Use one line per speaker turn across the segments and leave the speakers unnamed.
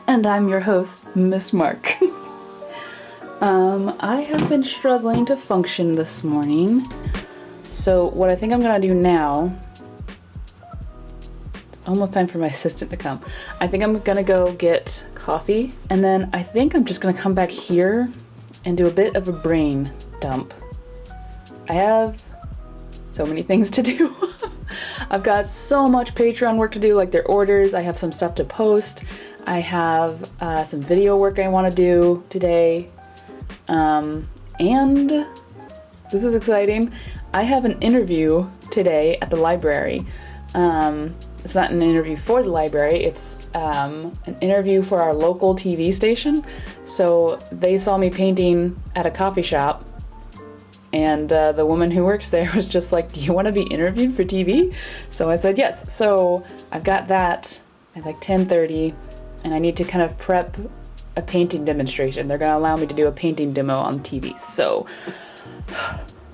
And I'm your host, Miss Mark. I have been struggling to function this morning, so what I think I'm gonna do now, it's almost time for my assistant to come. I think I'm gonna go get coffee, and then I think I'm just gonna come back here and do a bit of a brain dump. I have so many things to do. I've got so much Patreon work to do, like their orders. I have some stuff to post. I have some video work I want to do today. And this is exciting. I have an interview today at the library. It's not an interview for the library, it's an interview for our local TV station. So they saw me painting at a coffee shop, and the woman who works there was just like, do you want to be interviewed for TV? So I said yes. So I've got that at like 10:30, and I need to kind of prep a painting demonstration. They're going to allow me to do a painting demo on TV. So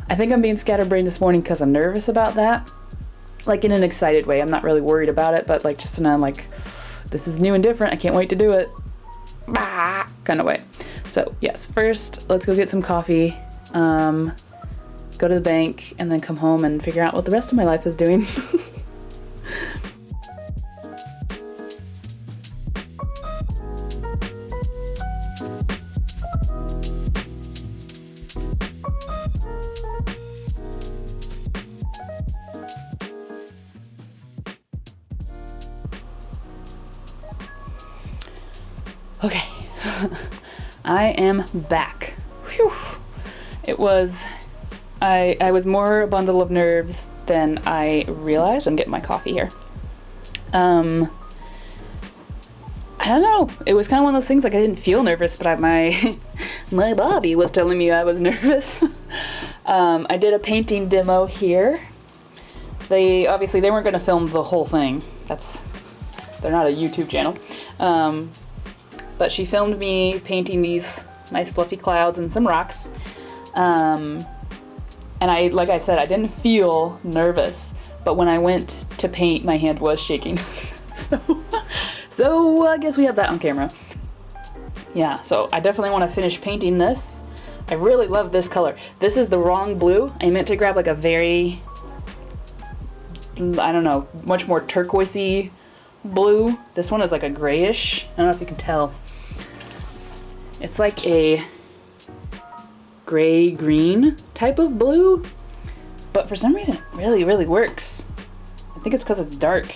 I think I'm being scatterbrained this morning because I'm nervous about that. Like in an excited way. I'm not really worried about it, but like just in a like, this is new and different, I can't wait to do it kind of way. So yes, first let's go get some coffee, go to the bank, and then come home and figure out what the rest of my life is doing. Okay, I am back. Whew. It was, I was more a bundle of nerves than I realized. I'm getting my coffee here. I don't know. It was kind of one of those things, like I didn't feel nervous, but my body was telling me I was nervous. I did a painting demo here. They weren't going to film the whole thing. They're not a YouTube channel. But she filmed me painting these nice fluffy clouds and some rocks. And like I said, I didn't feel nervous, but when I went to paint, my hand was shaking. So I guess we have that on camera. Yeah, so I definitely want to finish painting this. I really love this color. This is the wrong blue. I meant to grab like a very, I don't know, much more turquoisey blue. This one is like a grayish. I don't know if you can tell. It's like a gray-green type of blue, but for some reason it really, really works. I think it's because it's dark.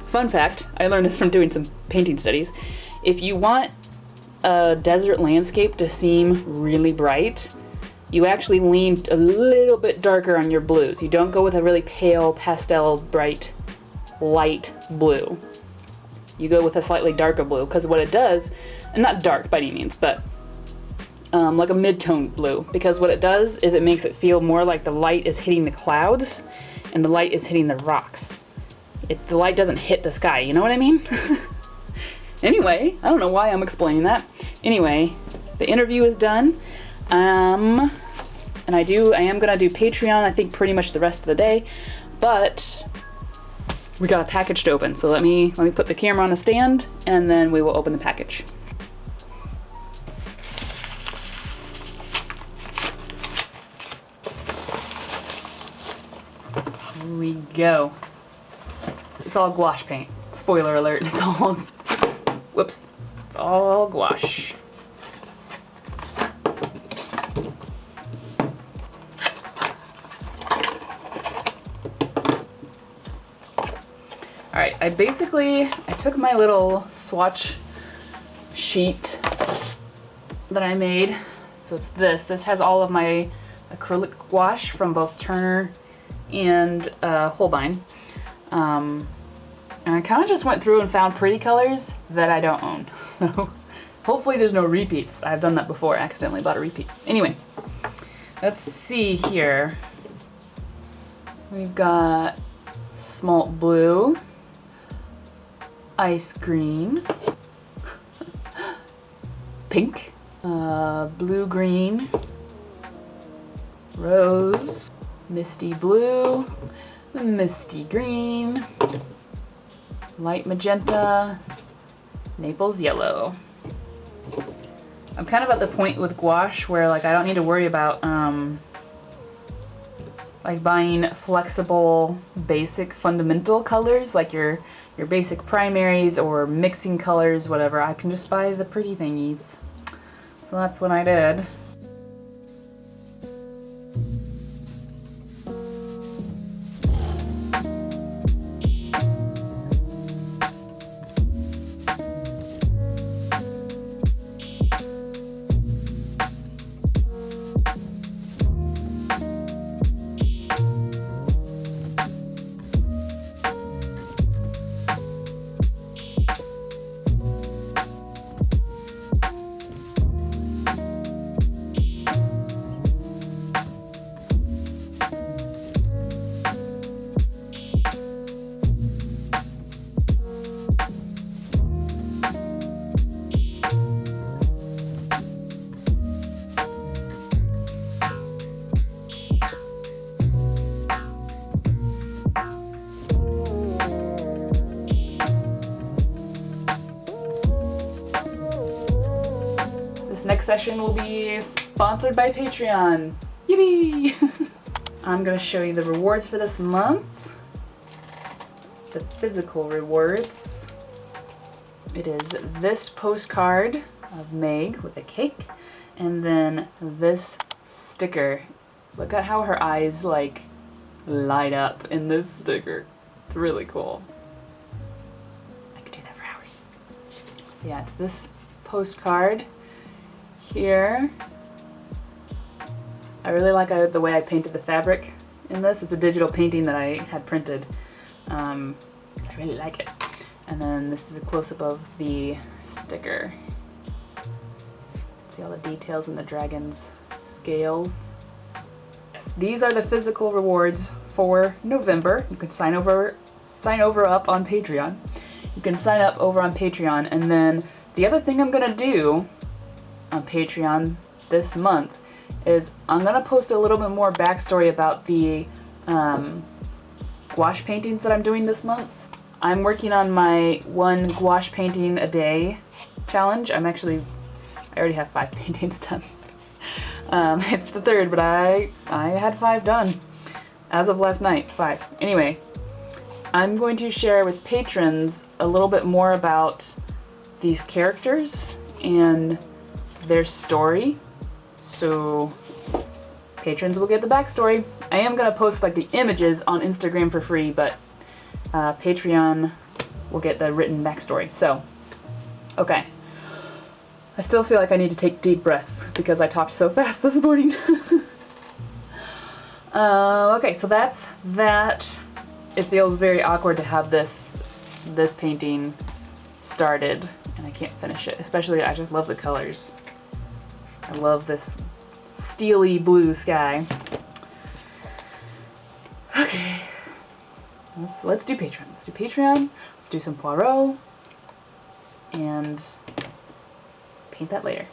Fun fact, I learned this from doing some painting studies. If you want a desert landscape to seem really bright, you actually lean a little bit darker on your blues. You don't go with a really pale, pastel, bright, light blue. You go with a slightly darker blue, because what it does, and not dark by any means, but like a mid-tone blue, because what it does is it makes it feel more like the light is hitting the clouds and the light is hitting the rocks. The light doesn't hit the sky, you know what I mean? Anyway, I don't know why I'm explaining that. Anyway, the interview is done, and I am gonna do Patreon, I think pretty much the rest of the day, but we got a package to open, so let me put the camera on a stand, and then we will open the package. Here we go. It's all gouache paint. Spoiler alert, it's all gouache. Alright, I took my little swatch sheet that I made. So it's this. This has all of my acrylic gouache from both Turner and Holbein. And I kind of just went through and found pretty colors that I don't own. So hopefully there's no repeats. I've done that before, accidentally bought a repeat. Anyway, let's see here. We've got smalt blue, ice green, pink, blue green, rose, misty blue, misty green, light magenta, Naples yellow. I'm kind of at the point with gouache where like I don't need to worry about like buying flexible, basic, fundamental colors like your basic primaries or mixing colors, whatever. I can just buy the pretty thingies. So that's what I did. Next session will be sponsored by Patreon. Yippee! I'm gonna show you the rewards for this month. The physical rewards. It is this postcard of Meg with a cake, and then this sticker. Look at how her eyes like light up in this sticker. It's really cool. I could do that for hours. Yeah, it's this postcard here. I really like the way I painted the fabric in this. It's a digital painting that I had printed. I really like it. And then this is a close-up of the sticker. See all the details in the dragon's scales. These are the physical rewards for November. You can sign over up on Patreon. You can sign up over on Patreon, and then the other thing I'm gonna do on Patreon this month is I'm gonna post a little bit more backstory about the gouache paintings that I'm doing this month. I'm working on my 1 gouache painting a day challenge. I already have 5 paintings done. It's the 3rd, but I had 5 done as of last night. 5. Anyway, I'm going to share with patrons a little bit more about these characters and their story, so patrons will get the backstory. I am gonna post like the images on Instagram for free, but Patreon will get the written backstory. So, okay. I still feel like I need to take deep breaths because I talked so fast this morning. Okay, so that's that. It feels very awkward to have this painting started and I can't finish it. Especially, I just love the colors. I love this steely blue sky. Okay, let's do Patreon. Let's do Patreon. Let's do some Poirot and paint that later.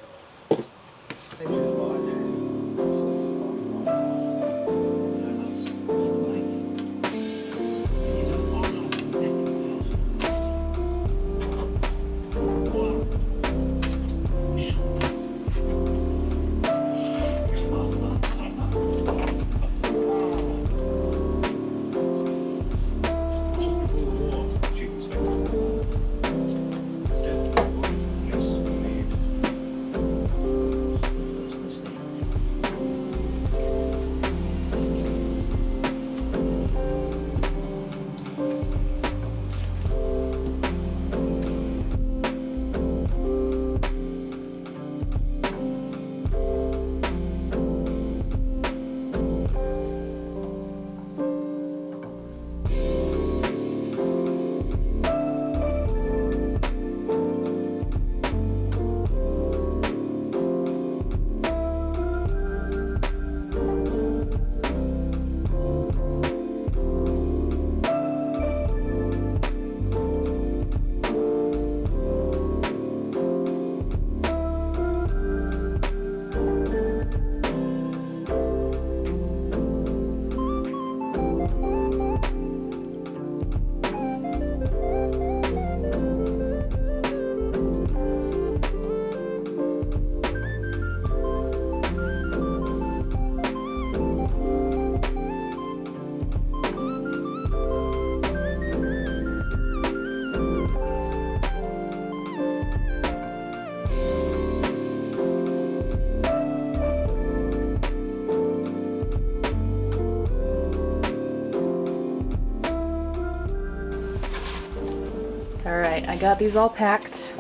I got these all packed.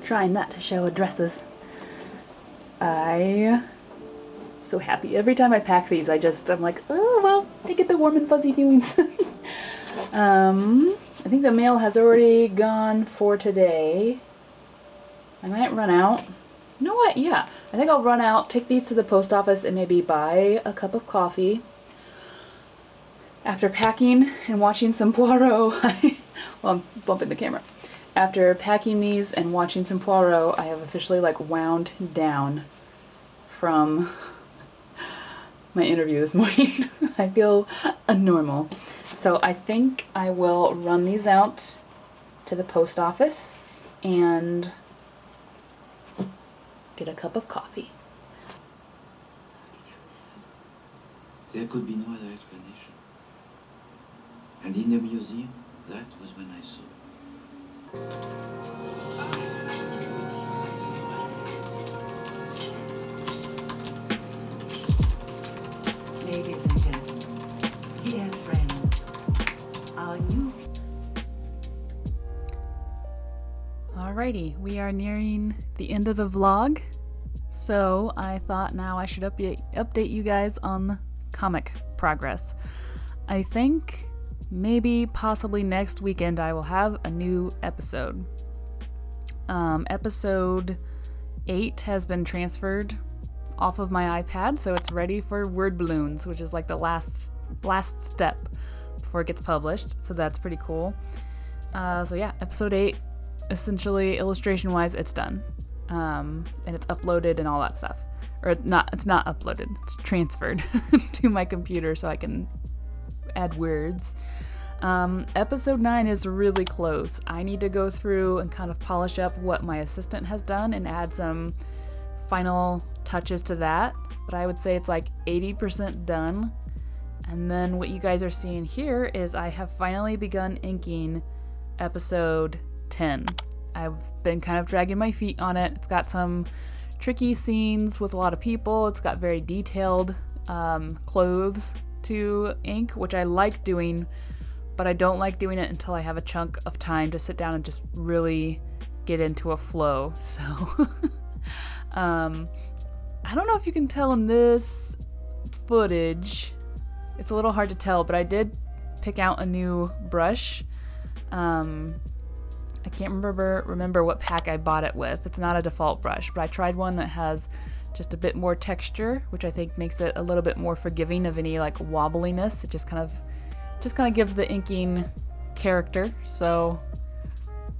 Trying not to show addresses. I'm so happy. Every time I pack these, I'm like, oh, well, they get the warm and fuzzy feelings. I think the mail has already gone for today. I might run out. You know what? Yeah, I think I'll run out, take these to the post office, and maybe buy a cup of coffee. After packing and watching some Poirot, well, I'm bumping the camera. After packing these and watching some Poirot, I have officially like wound down from my interview this morning. I feel normal. So I think I will run these out to the post office and get a cup of coffee.
There could be no other explanation. And in the museum, that was when I saw.
Ladies and gentlemen, dear friends, are you?
Alrighty, we are nearing the end of the vlog, so I thought now I should update you guys on the comic progress. I think maybe possibly next weekend I will have a new episode. Episode 8 has been transferred off of my iPad, so it's ready for word balloons, which is like the last step before it gets published, so that's pretty cool. So yeah, episode 8, essentially illustration wise, it's done, and it's uploaded and all that stuff. Or it's not uploaded, it's transferred to my computer so I can add words. Episode 9 is really close. I need to go through and kind of polish up what my assistant has done and add some final touches to that, but I would say it's like 80% done. And then what you guys are seeing here is I have finally begun inking episode 10. I've been kind of dragging my feet on it. It's got some tricky scenes with a lot of people. It's got very detailed clothes to ink, which I like doing, but I don't like doing it until I have a chunk of time to sit down and just really get into a flow. So I don't know if you can tell in this footage. It's a little hard to tell, but I did pick out a new brush. I can't remember what pack I bought it with. It's not a default brush, but I tried one that has just a bit more texture, which I think makes it a little bit more forgiving of any like wobbliness. It just kind of gives the inking character. So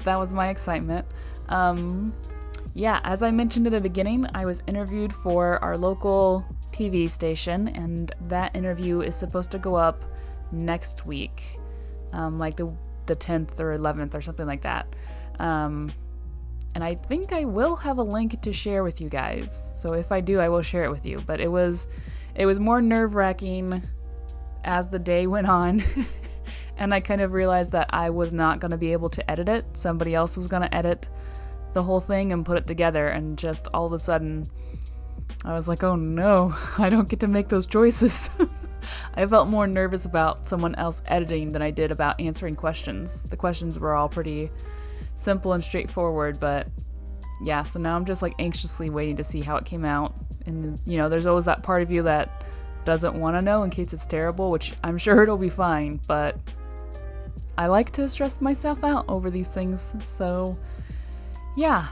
that was my excitement. Yeah, as I mentioned in the beginning, I was interviewed for our local TV station, and that interview is supposed to go up next week, like the 10th or 11th or something like that. And I think I will have a link to share with you guys. So if I do, I will share it with you. But it was more nerve-wracking as the day went on. And I kind of realized that I was not going to be able to edit it. Somebody else was going to edit the whole thing and put it together, and just all of a sudden I was like, oh no, I don't get to make those choices. I felt more nervous about someone else editing than I did about answering questions. The questions were all pretty simple and straightforward, but yeah, so now I'm just like anxiously waiting to see how it came out. And you know, there's always that part of you that doesn't want to know in case it's terrible, which I'm sure it'll be fine, but I like to stress myself out over these things. So yeah,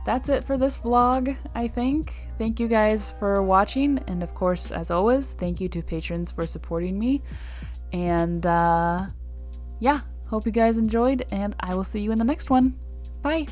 that's it for this vlog, I think. Thank you guys for watching, and of course, as always, thank you to patrons for supporting me. And yeah, hope you guys enjoyed, and I will see you in the next one. Bye!